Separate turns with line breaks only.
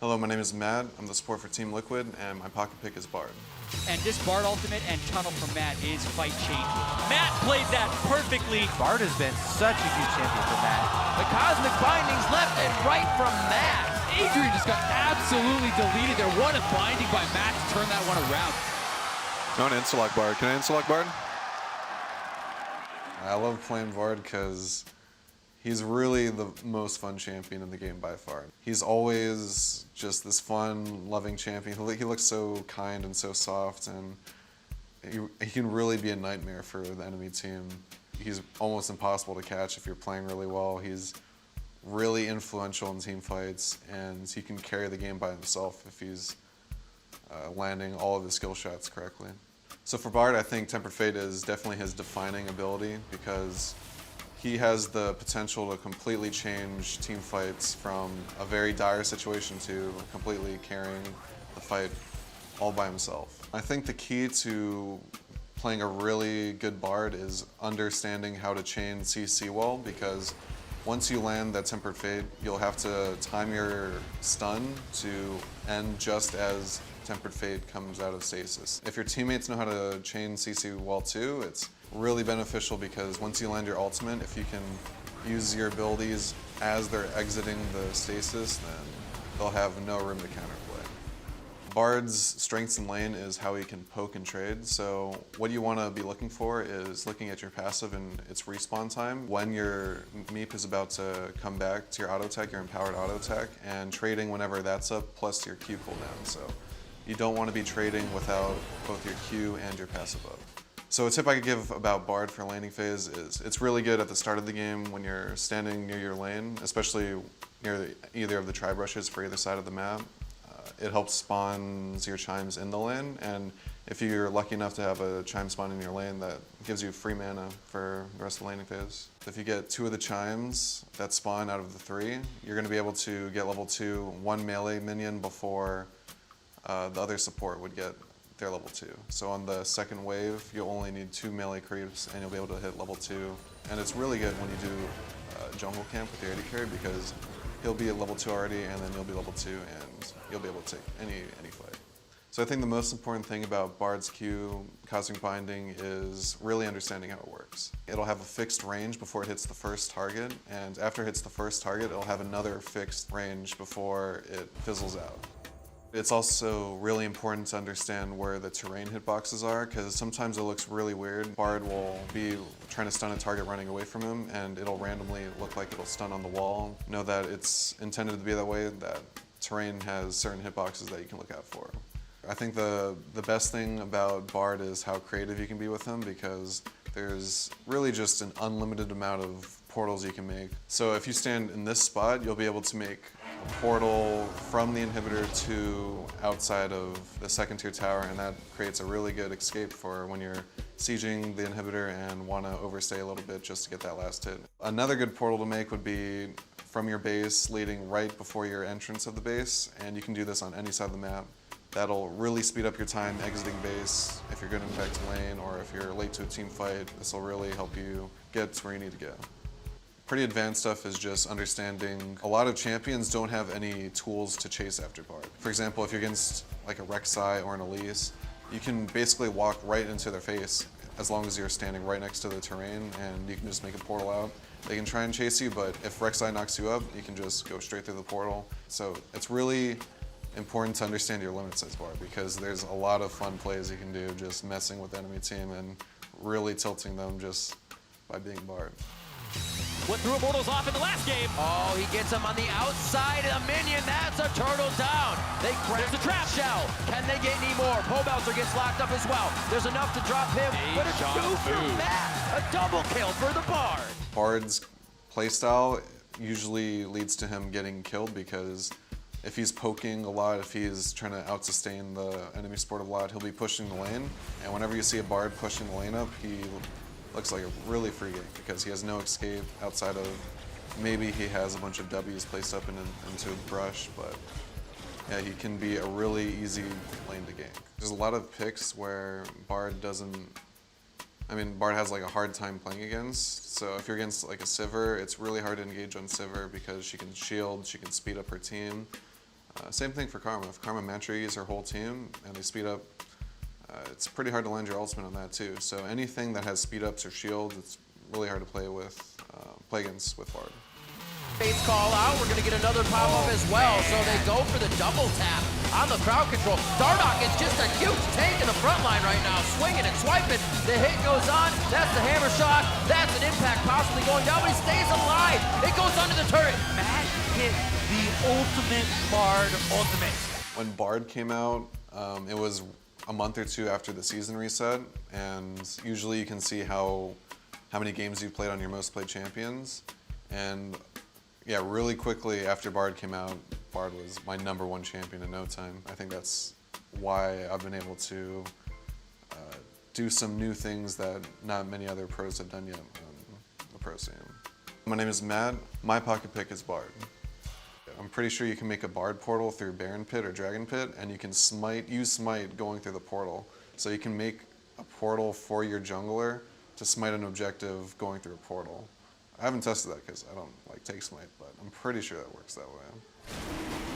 Hello, my name is Matt. I'm the support for Team Liquid, and my pocket pick is Bard.
And this Bard ultimate and tunnel from Matt is fight changing. Matt played that perfectly.
Bard has been such a huge champion for Matt. The cosmic bindings left and right from Matt.
Adrian just got absolutely deleted there. What a binding by Matt to turn that one around.
I want to insta-lock Bard. Can I insta-lock Bard?
I love playing Bard because he's really the most fun champion in the game by far. He's always just this fun, loving champion. He looks so kind and so soft, and he can really be a nightmare for the enemy team. He's almost impossible to catch if you're playing really well. He's really influential in team fights, and he can carry the game by himself if he's landing all of his skill shots correctly. So for Bard, I think Tempered Fate is definitely his defining ability because he has the potential to completely change team fights from a very dire situation to completely carrying the fight all by himself. I think the key to playing a really good Bard is understanding how to chain CC well, because once you land that Tempered Fate, you'll have to time your stun to end just as Tempered Fate comes out of stasis. If your teammates know how to chain CC well too, it's really beneficial because once you land your ultimate, if you can use your abilities as they're exiting the stasis, then they'll have no room to counterplay. Bard's strengths in lane is how he can poke and trade, so what you want to be looking for is looking at your passive and its respawn time when your meep is about to come back to your auto attack, your empowered auto attack, and trading whenever that's up plus your Q cooldown. So you don't want to be trading without both your Q and your passive up. So a tip I could give about Bard for laning phase is it's really good at the start of the game when you're standing near your lane, especially near either of the tri brushes for either side of the map. It helps spawn your chimes in the lane, and if you're lucky enough to have a chime spawn in your lane, that gives you free mana for the rest of the laning phase. If you get 2 of the chimes that spawn out of the 3, you're going to be able to get level 2 1 melee minion before the other support would get their level 2. So on the second wave, you'll only need 2 melee creeps and you'll be able to hit level 2. And it's really good when you do jungle camp with your AD carry because he'll be at level 2 already, and then you'll be level 2 and you'll be able to take any fight. So I think the most important thing about Bard's Q, Cosmic Binding, is really understanding how it works. It'll have a fixed range before it hits the first target, and after it hits the first target, it'll have another fixed range before it fizzles out. It's also really important to understand where the terrain hitboxes are, because sometimes it looks really weird. Bard will be trying to stun a target running away from him, and it'll randomly look like it'll stun on the wall. Know that it's intended to be that way, that terrain has certain hitboxes that you can look out for. I think the best thing about Bard is how creative you can be with him, because there's really just an unlimited amount of portals you can make. So if you stand in this spot, you'll be able to make a portal from the inhibitor to outside of the second tier tower, and that creates a really good escape for when you're sieging the inhibitor and want to overstay a little bit just to get that last hit. Another good portal to make would be from your base leading right before your entrance of the base, and you can do this on any side of the map. That'll really speed up your time exiting base if you're getting back to lane, or if you're late to a team fight. This will really help you get to where you need to go. Pretty advanced stuff is just understanding a lot of champions don't have any tools to chase after Bard. For example, if you're against like a Rek'Sai or an Elise, you can basically walk right into their face as long as you're standing right next to the terrain, and you can just make a portal out. They can try and chase you, but if Rek'Sai knocks you up, you can just go straight through the portal. So it's really important to understand your limits as Bard, because there's a lot of fun plays you can do just messing with the enemy team and really tilting them just by being Bard.
What threw Immortals off in the last game?
Oh, he gets him on the outside of the minion. That's a turtle down. They crack the trap shell. Can they get any more? Pobelter gets locked up as well. There's enough to drop him, but it's 2 from Matt. A double kill for the Bard.
Bard's playstyle usually leads to him getting killed, because if he's poking a lot, if he's trying to out-sustain the enemy support a lot, he'll be pushing the lane. And whenever you see a Bard pushing the lane up, he looks like a really free game, because he has no escape outside of maybe he has a bunch of W's placed up into a brush, but yeah, he can be a really easy lane to gank. There's a lot of picks where Bard doesn't, Bard has like a hard time playing against. So if you're against like a Sivir, it's really hard to engage on Sivir because she can shield, she can speed up her team. Same thing for Karma. If Karma Mantries her whole team and they speed up, it's pretty hard to land your ultimate on that too. So anything that has speed ups or shields, it's really hard to play against with Bard.
Face call out, we're gonna get another pop-up as well, so they go for the double tap on the crowd control. Dardoch is just a huge tank in the front line right now, swinging and swiping. The hit goes on, that's the hammer shot, that's an impact possibly going down, but he stays alive. It goes under the turret.
Matt hit the ultimate Bard ultimate.
When Bard came out, it was a month or two after the season reset, and usually you can see how many games you've played on your most played champions. And yeah, really quickly after Bard came out, Bard was my #1 champion in no time. I think that's why I've been able to do some new things that not many other pros have done yet on the pro scene. My name is Matt. My pocket pick is Bard. I'm pretty sure you can make a Bard portal through Baron Pit or Dragon Pit, and you can use smite going through the portal. So you can make a portal for your jungler to smite an objective going through a portal. I haven't tested that because I don't like take smite, but I'm pretty sure that works that way.